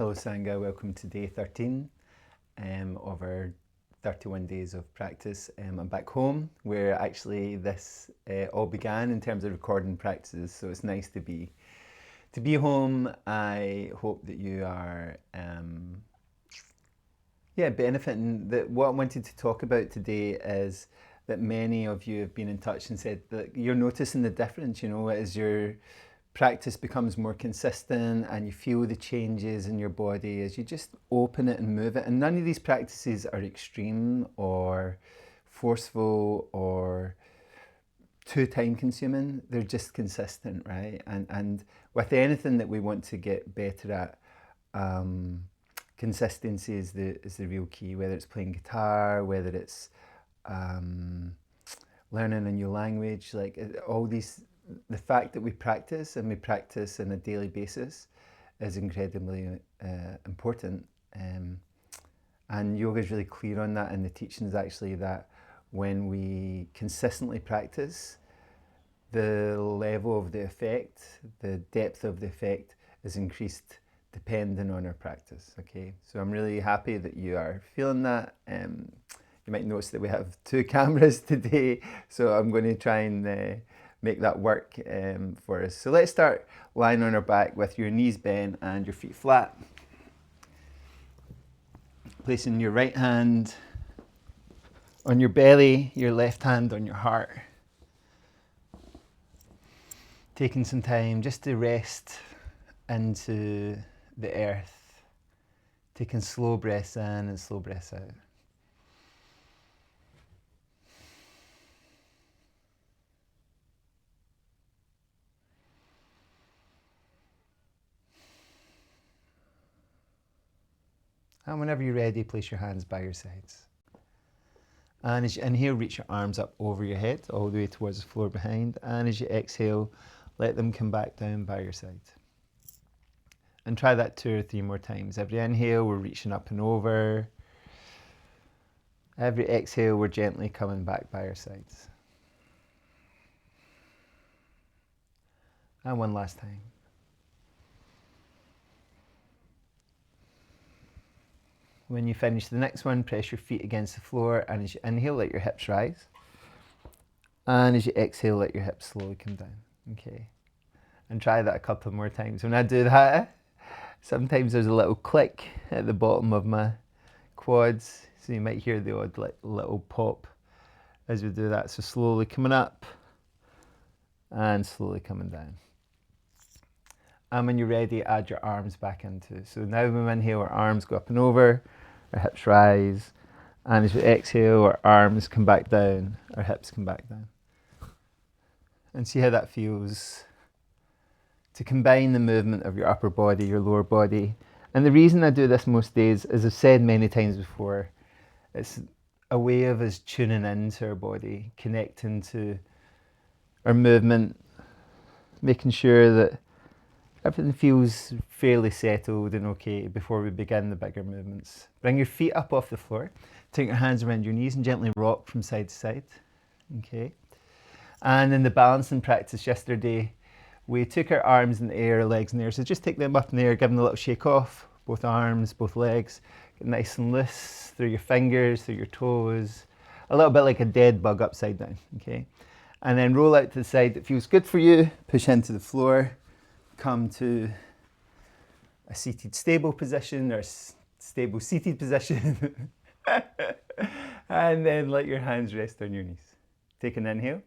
Hello Sangha, welcome to day 13 of our 31 days of practice. I'm back home where actually this all began in terms of recording practices, so it's nice to be home. I hope that you are benefiting. What I wanted to talk about today is that many of you have been in touch and said that you're noticing the difference, as your practice becomes more consistent and you feel the changes in your body as you just open it and move it. And none of these practices are extreme or forceful or too time consuming. They're just consistent, right? And with anything that we want to get better at, consistency is the real key, whether it's playing guitar, whether it's learning a new language, like all these. The fact that we practice and we practice on a daily basis is incredibly important. And yoga is really clear on that, and the teachings actually that when we consistently practice, the level of the effect, the depth of the effect is increased depending on our practice. Okay, so I'm really happy that you are feeling that. You might notice that we have two cameras today, so I'm going to try and make that work for us. So let's start lying on our back with your knees bent and your feet flat. Placing your right hand on your belly, your left hand on your heart. Taking some time just to rest into the earth. Taking slow breaths in and slow breaths out. And whenever you're ready, place your hands by your sides. And as you inhale, reach your arms up over your head, all the way towards the floor behind. And as you exhale, let them come back down by your side. And try that 2 or 3 more times. Every inhale, we're reaching up and over. Every exhale, we're gently coming back by our sides. And one last time. When you finish the next one, press your feet against the floor, and as you inhale, let your hips rise. And as you exhale, let your hips slowly come down. Okay. And try that a couple more times. When I do that, sometimes there's a little click at the bottom of my quads, so you might hear the odd little pop as we do that. So slowly coming up and slowly coming down. And when you're ready, add your arms back into it. So now when we inhale, our arms go up and over, our hips rise, and as we exhale, our arms come back down, our hips come back down. And see how that feels to combine the movement of your upper body, your lower body. And the reason I do this most days, as I've said many times before, it's a way of us tuning into our body, connecting to our movement, making sure that everything feels fairly settled and okay before we begin the bigger movements. Bring your feet up off the floor, take your hands around your knees and gently rock from side to side. Okay. And in the balancing practice yesterday, we took our arms in the air, legs in the air. So just take them up in the air, give them a little shake off, both arms, both legs. Get nice and loose through your fingers, through your toes. A little bit like a dead bug upside down, okay? And then roll out to the side that feels good for you. Push into the floor. Come to a seated stable position or stable seated position. And then let your hands rest on your knees. Take an inhale.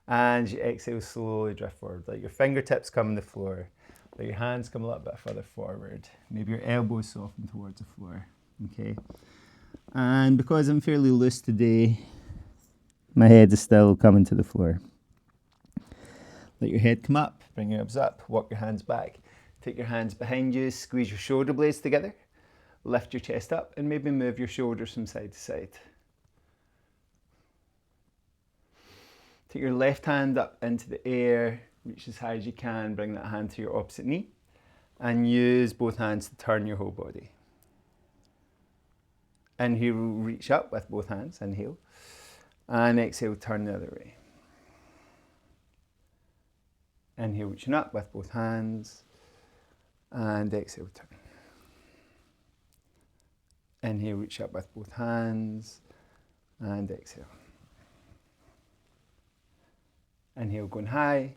And you exhale, slowly drift forward. Let your fingertips come on the floor. Let your hands come a little bit further forward. Maybe your elbows soften towards the floor. Okay. And because I'm fairly loose today, my head is still coming to the floor. Let your head come up, bring your ribs up, walk your hands back. Take your hands behind you, squeeze your shoulder blades together. Lift your chest up and maybe move your shoulders from side to side. Take your left hand up into the air, reach as high as you can, bring that hand to your opposite knee, and use both hands to turn your whole body. Inhale, reach up with both hands, inhale, and exhale, turn the other way. Inhale, reaching up with both hands, and exhale, turn. Inhale, reach up with both hands, and exhale. Inhale, going high.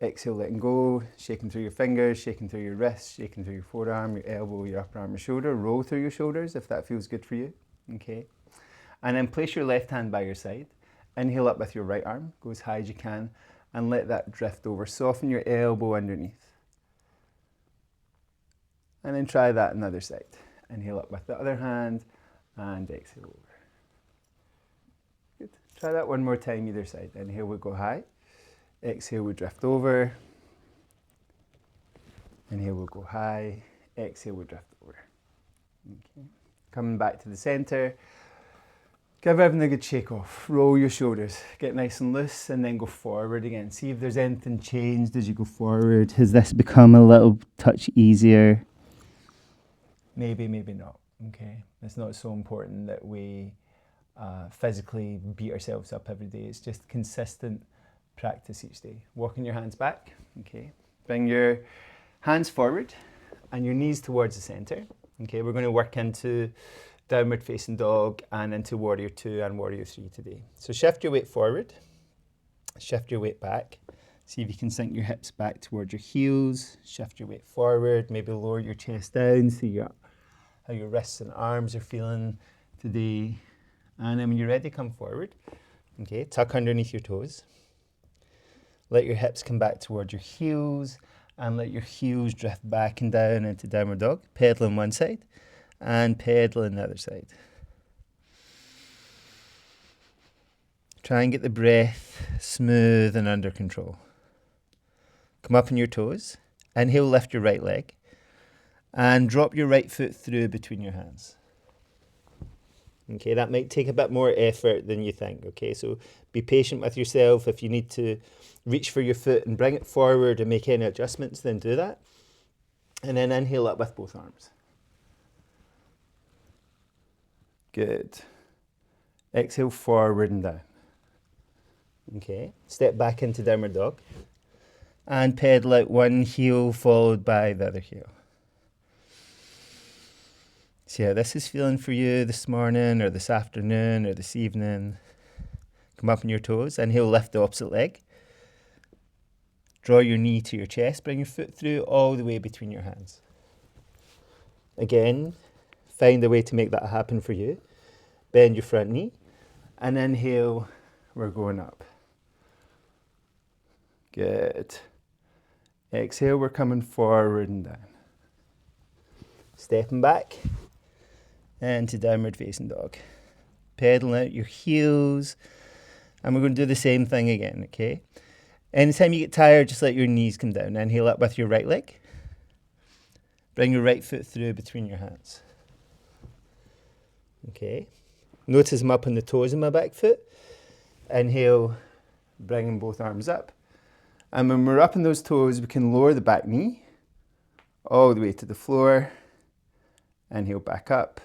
Exhale, letting go, shaking through your fingers, shaking through your wrists, shaking through your forearm, your elbow, your upper arm, your shoulder. Roll through your shoulders if that feels good for you. Okay. And then place your left hand by your side. Inhale up with your right arm, go as high as you can, and let that drift over. Soften your elbow underneath. And then try that on the other side. Inhale up with the other hand, and exhale over. Good. Try that one more time either side. Inhale, we go high. Exhale, we drift over. Inhale, we'll go high. Exhale, we drift over. Okay. Coming back to the center. Give everything a good shake off. Roll your shoulders. Get nice and loose and then go forward again. See if there's anything changed as you go forward. Has this become a little touch easier? Maybe, maybe not. Okay. It's not so important that we physically beat ourselves up every day. It's just consistent practice each day. Walking your hands back. Okay. Bring your hands forward and your knees towards the center. Okay. We're going to work into downward facing dog and into warrior 2 and warrior 3 today. So shift your weight forward. Shift your weight back. See if you can sink your hips back towards your heels. Shift your weight forward. Maybe lower your chest down. See how your wrists and arms are feeling today. And then when you're ready, come forward. Okay. Tuck underneath your toes. Let your hips come back towards your heels and let your heels drift back and down into downward dog. Pedal on one side and pedal on the other side. Try and get the breath smooth and under control. Come up on your toes. Inhale, lift your right leg and drop your right foot through between your hands. Okay, that might take a bit more effort than you think, okay? So be patient with yourself. If you need to reach for your foot and bring it forward and make any adjustments, then do that. And then inhale up with both arms. Good. Exhale forward and down. Okay, step back into downward dog. And pedal out one heel followed by the other heel. See how this is feeling for you this morning or this afternoon or this evening. Come up on your toes. Inhale, lift the opposite leg. Draw your knee to your chest. Bring your foot through all the way between your hands. Again, find a way to make that happen for you. Bend your front knee. And inhale, we're going up. Good. Exhale, we're coming forward and down. Stepping back. And to downward facing dog. Pedaling out your heels. And we're going to do the same thing again, okay? Anytime you get tired, just let your knees come down. Inhale up with your right leg. Bring your right foot through between your hands. Okay. Notice I'm up on the toes of my back foot. Inhale, bringing both arms up. And when we're up on those toes, we can lower the back knee all the way to the floor. Inhale, back up.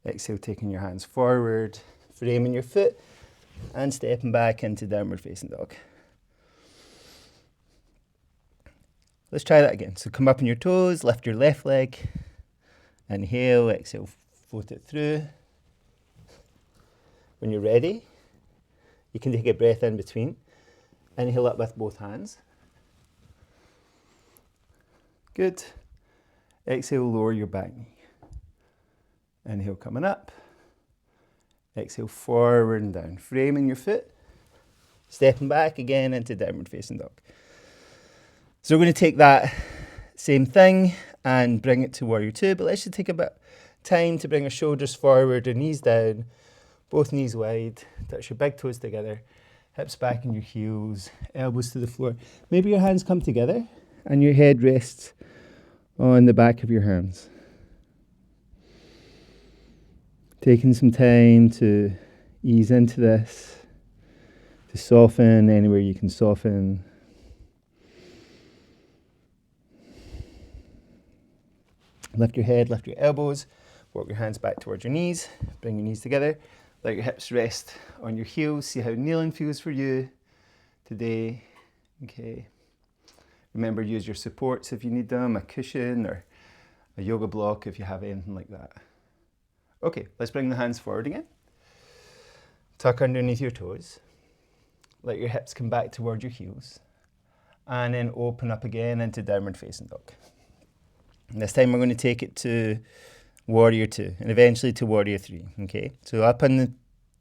Exhale, taking your hands forward, framing your foot, and stepping back into downward facing dog. Let's try that again. So come up on your toes, lift your left leg. Inhale, exhale, float it through. When you're ready, you can take a breath in between. Inhale up with both hands. Good. Exhale, lower your back knee. Inhale, coming up. Exhale, forward and down. Framing your foot. Stepping back again into downward facing dog. So we're going to take that same thing and bring it to warrior 2. But let's just take a bit of time to bring our shoulders forward, our knees down, both knees wide. Touch your big toes together. Hips back in your heels, elbows to the floor. Maybe your hands come together and your head rests on the back of your hands. Taking some time to ease into this, to soften anywhere you can soften. Lift your head, lift your elbows, walk your hands back towards your knees, bring your knees together, let your hips rest on your heels, see how kneeling feels for you today. Okay. Remember, use your supports if you need them, a cushion or a yoga block if you have anything like that. Okay, let's bring the hands forward again. Tuck underneath your toes. Let your hips come back toward your heels. And then open up again into downward facing dog. And this time we're going to take it to warrior 2 and eventually to warrior 3. Okay, so up on the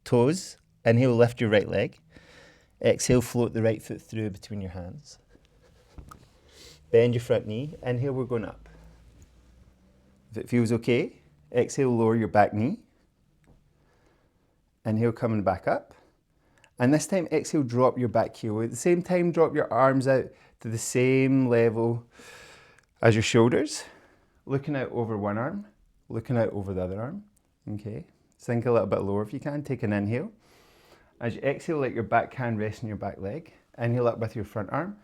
toes, inhale, lift your right leg. Exhale, float the right foot through between your hands. Bend your front knee. Inhale, we're going up. If it feels okay, exhale, lower your back knee. Inhale, coming back up. And this time, exhale, drop your back heel. At the same time, drop your arms out to the same level as your shoulders. Looking out over one arm, looking out over the other arm. Okay, sink a little bit lower if you can. Take an inhale. As you exhale, let your back hand rest on your back leg. Inhale up with your front arm.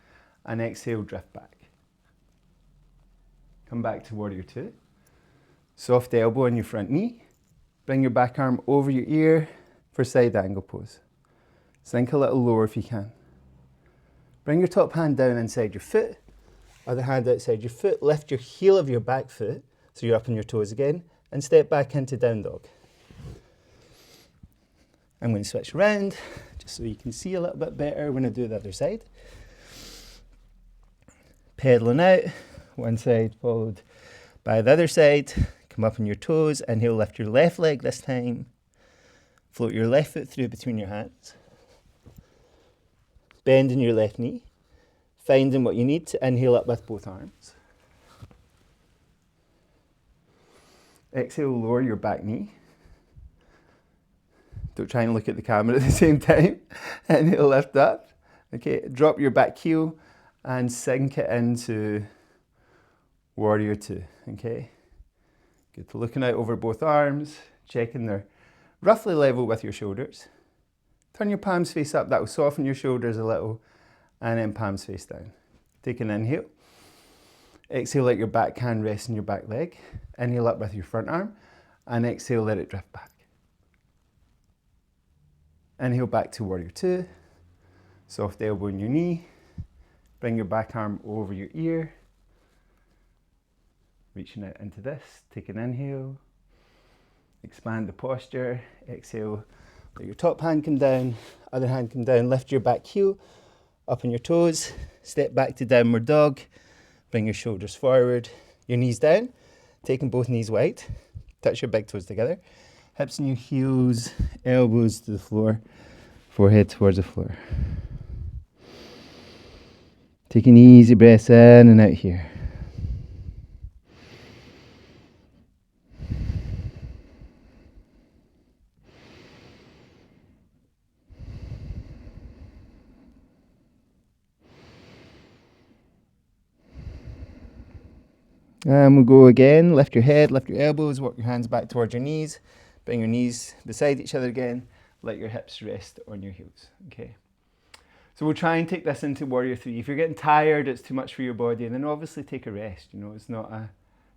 And exhale, drift back. Come back to warrior 2. Soft elbow on your front knee. Bring your back arm over your ear for side angle pose. Sink a little lower if you can. Bring your top hand down inside your foot. Other hand outside your foot. Lift your heel of your back foot so you're up on your toes again. And step back into down dog. I'm going to switch around just so you can see a little bit better when I do the other side. Pedaling out, one side followed by the other side. Come up on your toes. Inhale, lift your left leg this time. Float your left foot through between your hands. Bending your left knee. Finding what you need to inhale up with both arms. Exhale, lower your back knee. Don't try and look at the camera at the same time. Inhale, lift up. Okay, drop your back heel and sink it into warrior 2. Okay, good. Looking out over both arms, checking they're roughly level with your shoulders. Turn your palms face up. That will soften your shoulders a little. And then palms face down. Take an inhale. Exhale, let your back hand rest on your back leg. Inhale up with your front arm. And exhale, let it drift back. Inhale back to warrior 2. Soft elbow in your knee. Bring your back arm over your ear. Reaching out into this. Take an inhale. Expand the posture. Exhale. Let your top hand come down. Other hand come down. Lift your back heel. Up on your toes. Step back to downward dog. Bring your shoulders forward. Your knees down. Taking both knees wide. Touch your big toes together. Hips and your heels. Elbows to the floor. Forehead towards the floor. Taking easy breaths in and out here. And we'll go again. Lift your head, lift your elbows, walk your hands back towards your knees. Bring your knees beside each other again. Let your hips rest on your heels. Okay. So we'll try and take this into warrior 3. If you're getting tired, it's too much for your body, then obviously take a rest. You know, it's not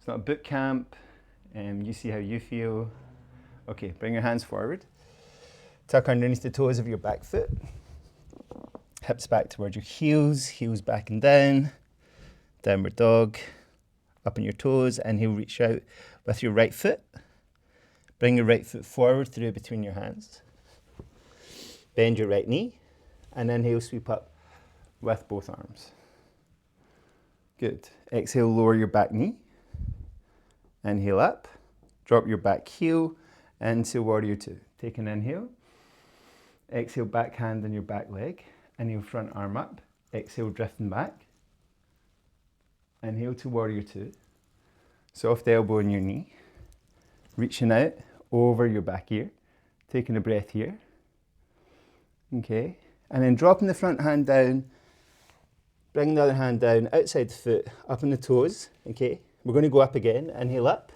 a boot camp. You see how you feel. Okay, bring your hands forward. Tuck underneath the toes of your back foot. Hips back towards your heels. Heels back and down. Downward dog. Up on your toes. Inhale, reach out with your right foot. Bring your right foot forward through between your hands. Bend your right knee. And inhale, sweep up with both arms. Good. Exhale, lower your back knee. Inhale up. Drop your back heel into warrior 2. Take an inhale. Exhale, back hand on your back leg. Inhale, front arm up. Exhale, drifting back. Inhale to warrior 2. Soft elbow in your knee. Reaching out over your back ear. Taking a breath here. Okay. And then dropping the front hand down. Bring the other hand down outside the foot, up on the toes. Okay. We're going to go up again. Inhale up.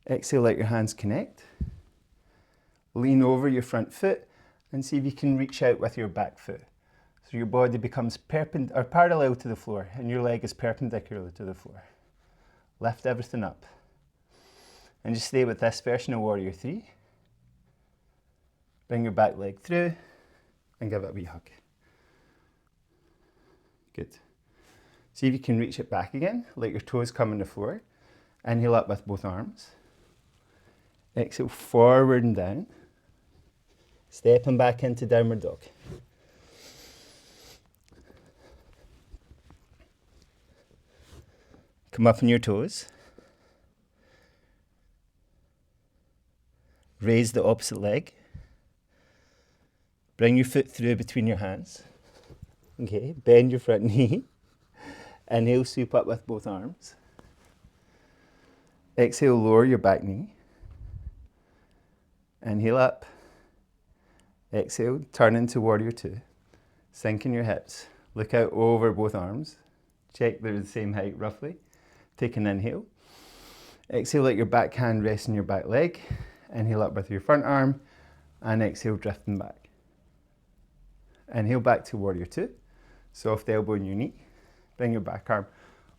Exhale, let your hands connect. Lean over your front foot and see if you can reach out with your back foot. So your body becomes parallel to the floor and your leg is perpendicular to the floor. Lift everything up. And just stay with this version of warrior 3. Bring your back leg through and give it a wee hug. Good. See if you can reach it back again. Let your toes come on the floor. Inhale up with both arms. Exhale forward and down. Stepping back into downward dog. Come up on your toes. Raise the opposite leg. Bring your foot through between your hands. Okay, bend your front knee. Inhale, sweep up with both arms. Exhale, lower your back knee. Inhale up. Exhale, turn into warrior two. Sink in your hips. Look out over both arms. Check they're the same height roughly. Take an inhale. Exhale, let your back hand rest on your back leg. Inhale up with your front arm. And exhale, drifting back. Inhale back to warrior two. Soft elbow in your knee. Bring your back arm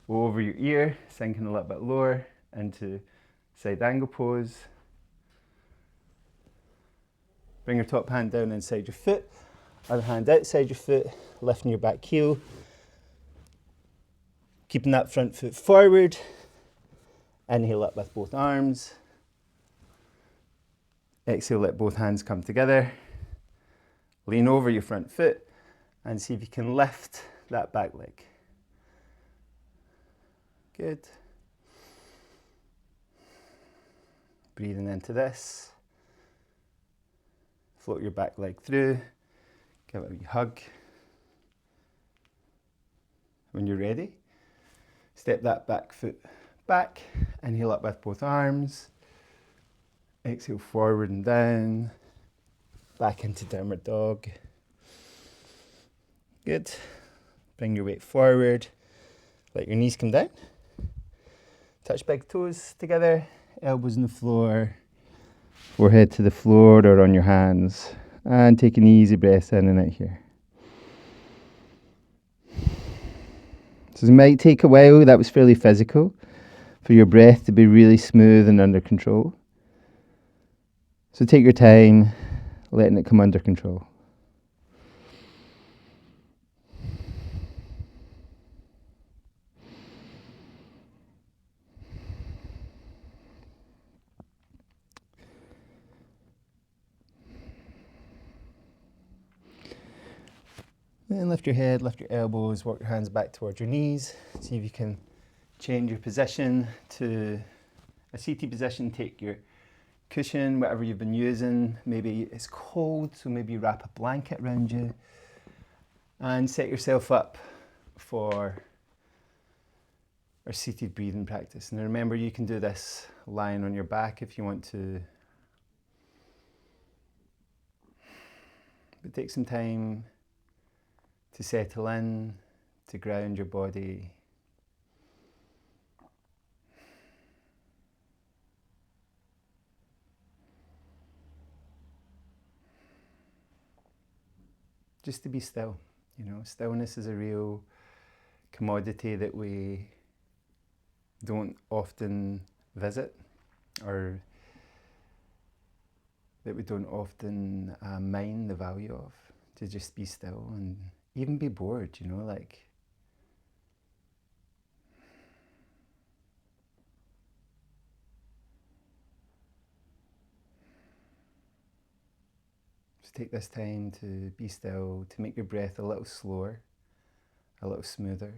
over your ear, sinking a little bit lower into side angle pose. Bring your top hand down inside your foot, other hand outside your foot, lifting your back heel. Keeping that front foot forward. Inhale up with both arms. Exhale, let both hands come together. Lean over your front foot and see if you can lift that back leg. Good. Breathing into this. Float your back leg through. Give it a wee hug. When you're ready, step that back foot back. Inhale up with both arms. Exhale forward and down. Back into downward dog. Good. Bring your weight forward. Let your knees come down. Touch big toes together. Elbows on the floor. Forehead to the floor or on your hands. And take an easy breath in and out here. So it might take a while. That was fairly physical. For your breath to be really smooth and under control. So take your time, letting it come under control. Then lift your head, lift your elbows, walk your hands back towards your knees. See if you can change your position to a seated position. Take your cushion, whatever you've been using. Maybe it's cold, so maybe wrap a blanket around you. And set yourself up for our seated breathing practice. And remember, you can do this lying on your back if you want to. But take some time to settle in, to ground your body. Just to be still. You know, stillness is a real commodity that we don't often visit, or that we don't often mind the value of. To just be still and even be bored, you know, like. Just take this time to be still, to make your breath a little slower, a little smoother.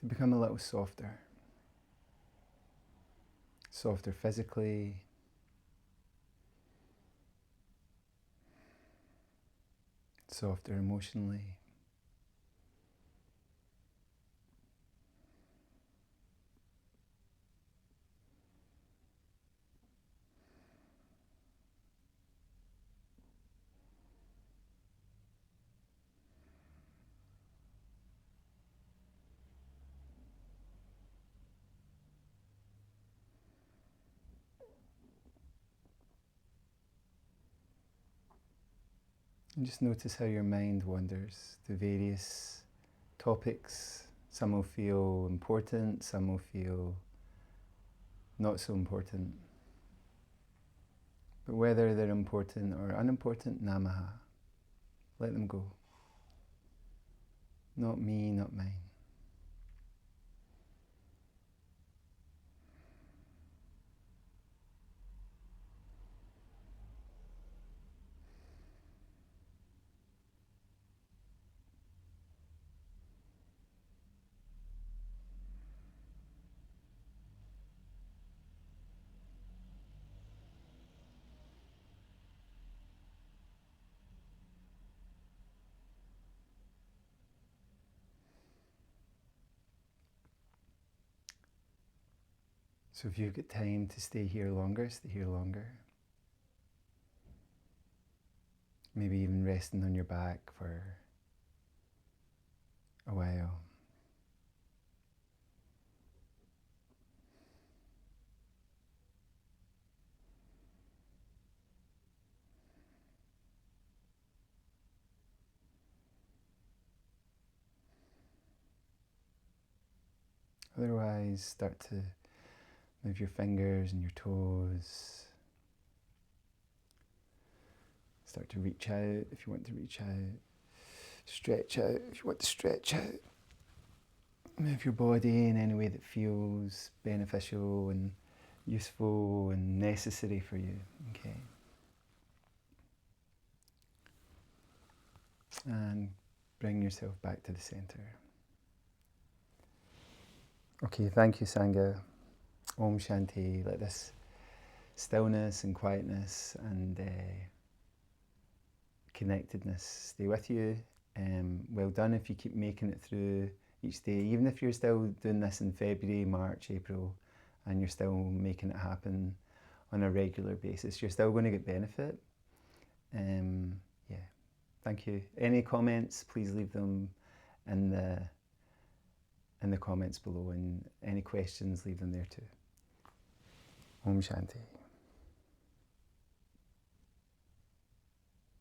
To become a little softer. Softer physically. Softer emotionally. And just notice how your mind wanders to various topics. Some will feel important, some will feel not so important. But whether they're important or unimportant, namaha. Let them go. Not me, not mine. So if you've got time to stay here longer, stay here longer. Maybe even resting on your back for a while. Otherwise, start to move your fingers and your toes. Start to reach out if you want to reach out. Stretch out if you want to stretch out. Move your body in any way that feels beneficial and useful and necessary for you. Okay. And bring yourself back to the center. Okay, thank you, Sangha. Om Shanti. Let this stillness and quietness and connectedness stay with you. Well done if you keep making it through each day, even if you're still doing this in February, March, April, and you're still making it happen on a regular basis, you're still going to get benefit. Yeah, thank you. Any comments, please leave them in the comments below, and any questions, leave them there too. Om Shanti.